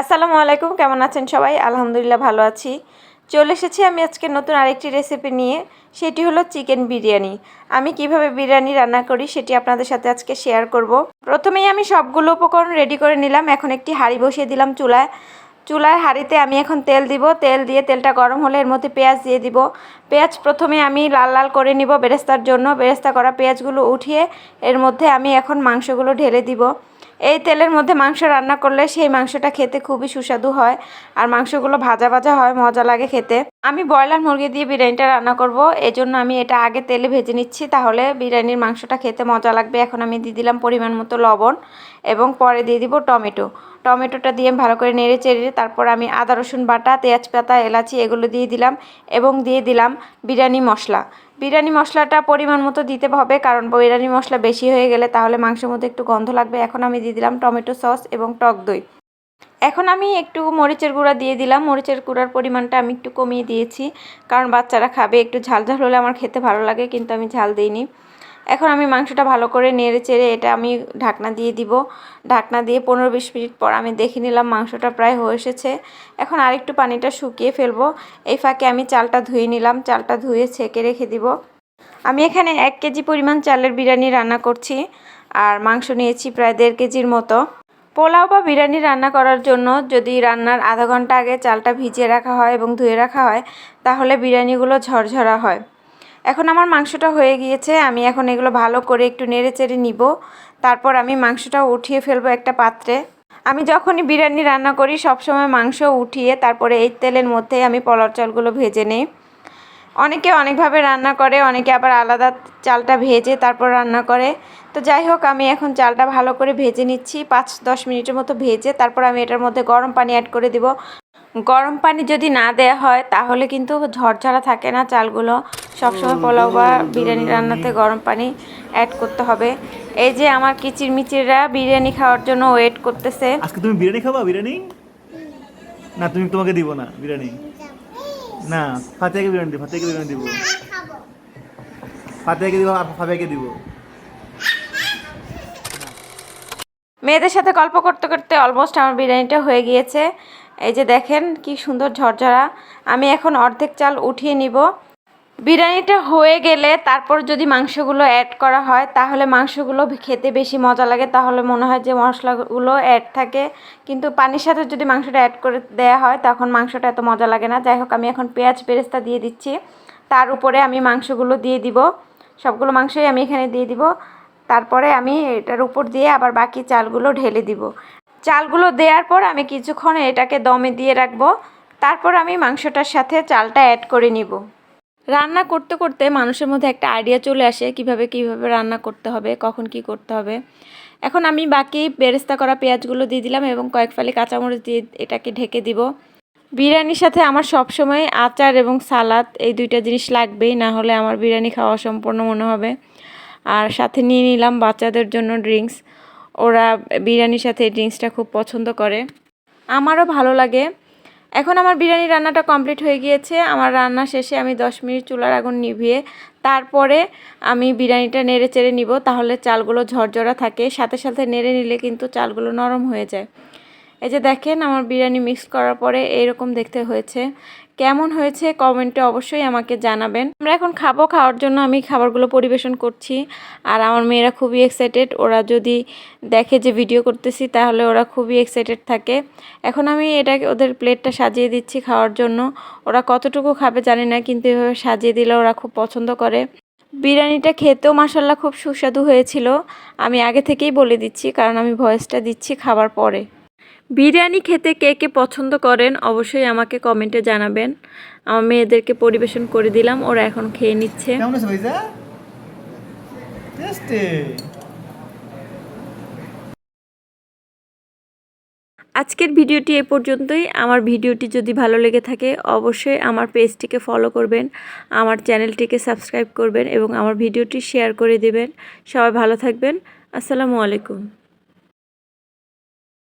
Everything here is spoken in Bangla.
আসসালামু আলাইকুম, কেমন আছেন সবাই? আলহামদুলিল্লাহ ভালো আছি। চলে এসেছি আমি আজকে নতুন আরেকটি রেসিপি নিয়ে, সেটি হলো চিকেন বিরিয়ানি। আমি কিভাবে বিরিয়ানি রান্না করি সেটি আপনাদের সাথে আজকে শেয়ার করব। প্রথমেই আমি সবগুলো উপকরণ রেডি করে নিলাম। এখন একটি হাঁড়ি বসিয়ে দিলাম চুলার হাঁড়িতে আমি এখন তেল দিব। তেল দিয়ে তেলটা গরম হলে এর মধ্যে পেঁয়াজ দিয়ে দিব। পেঁয়াজ প্রথমে আমি লাল লাল করে নিব বেরেস্তার জন্য। বেরেস্তা করা পেঁয়াজগুলো উঠিয়ে এর মধ্যে আমি এখন মাংসগুলো ঢেলে দিব। এই তেলের মধ্যে মাংস রান্না করলে সেই মাংসটা খেতে খুবই সুস্বাদু হয়, আর মাংসগুলো ভাজা ভাজা হয়, মজা লাগে খেতে। আমি ব্রয়লার মুরগি দিয়ে বিরিয়ানিটা রান্না করব, এজন্য আমি এটা আগে তেলে ভেজে নিচ্ছি, তাহলে বিরিয়ানির মাংসটা খেতে মজা লাগবে। এখন আমি দিয়ে দিলাম পরিমাণ মতো লবণ এবং পরে দিয়ে দিব টমেটোটা দিয়ে ভালো করে নেড়ে চেড়ে তারপর আমি আদা রসুন বাটা, তেজপাতা, এলাচি এগুলো দিয়ে দিলাম এবং দিয়ে দিলাম বিরিয়ানি মশলাটা পরিমাণ মতো দিতে হবে, কারণ বিরিয়ানি মশলা বেশি হয়ে গেলে তাহলে মাংসের মধ্যে একটু গন্ধ লাগবে। এখন আমি দিয়ে দিলাম টমেটো সস এবং টক দই। এখন আমি একটু মরিচের গুঁড়া দিয়ে দিলাম। মরিচের গুঁড়ার পরিমাণটা আমি একটু কমিয়ে দিয়েছি, কারণ বাচ্চারা খাবে, একটু ঝাল ঝাল হলে আমার খেতে ভালো লাগে, কিন্তু আমি ঝাল দিইনি। এখন আমি মাংসটা ভালো করে নেড়ে চেড়ে এটা আমি ঢাকনা দিয়ে দিব। ঢাকনা দিয়ে 15-20 মিনিট পর আমি দেখে নিলাম মাংসটা প্রায় হয়ে এসেছে। এখন আরেকটু পানিটা শুকিয়ে ফেলবো। এই ফাঁকে আমি চালটা ধুয়ে নিলাম, চালটা ধুয়ে ছেঁকে রেখে দিব। আমি এখানে 1 কেজি পরিমাণ চালের বিরিয়ানি রান্না করছি, আর মাংস নিয়েছি প্রায় 1.5 কেজির মতো। পোলাও বা বিরিয়ানি রান্না করার জন্য যদি রান্নার আধা ঘন্টা আগে চালটা ভিজিয়ে রাখা হয় এবং ধুয়ে রাখা হয়, তাহলে বিরিয়ানিগুলো ঝরঝরা হয়। এখন আমার মাংসটা হয়ে গিয়েছে, আমি এখন এগুলো ভালো করে একটু নেড়ে চেড়ে নিব। তারপর আমি মাংসটা উঠিয়ে ফেলবো একটা পাত্রে। আমি যখনই বিরিয়ানি রান্না করি সবসময় মাংস উঠিয়ে তারপরে এই তেলের মধ্যে আমি পোলাও চালগুলো ভেজে নিই। অনেকে অনেকভাবে রান্না করে, অনেকে আবার আলাদা চালটা ভেজে তারপর রান্না করে। তো যাই হোক, আমি এখন চালটা ভালো করে ভেজে নিচ্ছি, 5-10 মিনিটের মতো ভেজে তারপর আমি এটার মধ্যে গরম পানি অ্যাড করে দিব। গরম পানি যদি না দেয়া হয় তাহলে কিন্তু ঝরঝরা থাকে না চালগুলো। সবসময় পোলাও বা বিরিয়ানি রান্নাতে গরম পানি অ্যাড করতে হবে। এই যে আমার কিচিরমিচিররা বিরিয়ানি খাওয়ার জন্য ওয়েট করতেছে। আজকে তুমি বিরিয়ানি খাবা? বিরিয়ানি না, তুমি তোমাকে দিব না বিরিয়ানি। না, ফাতেহাকে বিরিয়ানি দিব, ফাতেহাকে বিরিয়ানি দিব, ফাতেহাকে দিব, আর ফাতেহাকে দিব। মেয়েদের সাথে গল্প করতে করতে অলমোস্ট আমার বিরিয়ানিটা হয়ে গিয়েছে। এই যে দেখেন কি সুন্দর ঝরঝরা। আমি এখন অর্ধেক চাল উঠিয়ে নিব। বিরিয়ানিটা হয়ে গেলে তারপর যদি মাংসগুলো অ্যাড করা হয় তাহলে মাংসগুলো খেতে বেশি মজা লাগে, তাহলে মনে হয় যে মশলাগুলো অ্যাড থাকে, কিন্তু পানির সাথে যদি মাংসটা অ্যাড করে দেওয়া হয় তখন মাংসটা এত মজা লাগে না। যাই হোক, আমি এখন পেঁয়াজ বেরেস্তা দিয়ে দিচ্ছি, তার উপরে আমি মাংসগুলো দিয়ে দিব। সবগুলো মাংসই আমি এখানে দিয়ে দিব। তারপরে আমি এটার উপর দিয়ে আবার বাকি চালগুলো ঢেলে দিব। চালগুলো দেওয়ার পর আমি কিছুক্ষণ এটাকে দমে দিয়ে রাখবো। তারপর আমি মাংসটার সাথে চালটা অ্যাড করে নিব। রান্না করতে করতে মানুষের মধ্যে একটা আইডিয়া চলে আসে কিভাবে রান্না করতে হবে, কখন কি করতে হবে। এখন আমি বাকি বেরেস্তা করা পেঁয়াজগুলো দিয়ে দিলাম এবং কয়েক ফালি কাঁচামরিচ দিয়ে এটাকে ঢেকে দিব। বিরিয়ানির সাথে আমার সবসময় আচার এবং সালাদ এই দুইটা জিনিস লাগবেই, না হলে আমার বিরিয়ানি খাওয়া অসম্পূর্ণ মনে হবে। আর সাথে নিয়ে নিলাম বাচ্চাদের জন্য ড্রিঙ্কস। ওরা বিরিয়ানির সাথে এই ড্রিঙ্কসটা খুব পছন্দ করে, আমারও ভালো লাগে। এখন আমার বিরিয়ানি রান্নাটা কমপ্লিট হয়ে গিয়েছে। আমার রান্না শেষে আমি 10 মিনিট চুলার আগুন নিভিয়ে তারপরে আমি বিরিয়ানিটা নেড়ে চেড়ে নিব, তাহলে চালগুলো ঝরঝরা থাকে। সাথে সাথে নেড়ে নিলে কিন্তু চালগুলো নরম হয়ে যায়। এই যে দেখেন আমার বিরিয়ানি মিক্স করার পরে এইরকম দেখতে হয়েছে। কেমন হয়েছে কমেন্টে অবশ্যই আমাকে জানাবেন। আমরা এখন খাওয়ার জন্য আমি খাবারগুলো পরিবেশন করছি, আর আমার মেয়েরা খুবই এক্সাইটেড। ওরা যদি দেখে যে ভিডিও করতেছি তাহলে ওরা খুবই এক্সাইটেড থাকে। এখন আমি এটাকে ওদের প্লেটটা সাজিয়ে দিচ্ছি খাওয়ার জন্য। ওরা কতটুকু খাবে জানি না, কিন্তু এভাবে সাজিয়ে দিলে ওরা খুব পছন্দ করে। বিরিয়ানিটা খেতেও মাশাআল্লাহ খুব সুস্বাদু হয়েছিল। আমি আগে থেকেই বলে দিচ্ছি, কারণ আমি ভয়েসটা দিচ্ছি খাবার পরে। বিরিয়ানি খেতে কে কে পছন্দ করেন অবশ্যই আমাকে কমেন্টে জানাবেন। আমার মেয়েদেরকে পরিবেশন করে দিলাম, ওরা এখন খেয়ে নিচ্ছে। কেমন আছে ভাইজা? টেস্টি। আজকের ভিডিওটি এ পর্যন্তই। আমার ভিডিওটি যদি ভালো লেগে থাকে অবশ্যই আমার পেজটিকে ফলো করবেন, আমার চ্যানেলটিকে সাবস্ক্রাইব করবেন এবং আমার ভিডিওটি শেয়ার করে দিবেন। সবাই ভালো থাকবেন। আসসালামু আলাইকুম।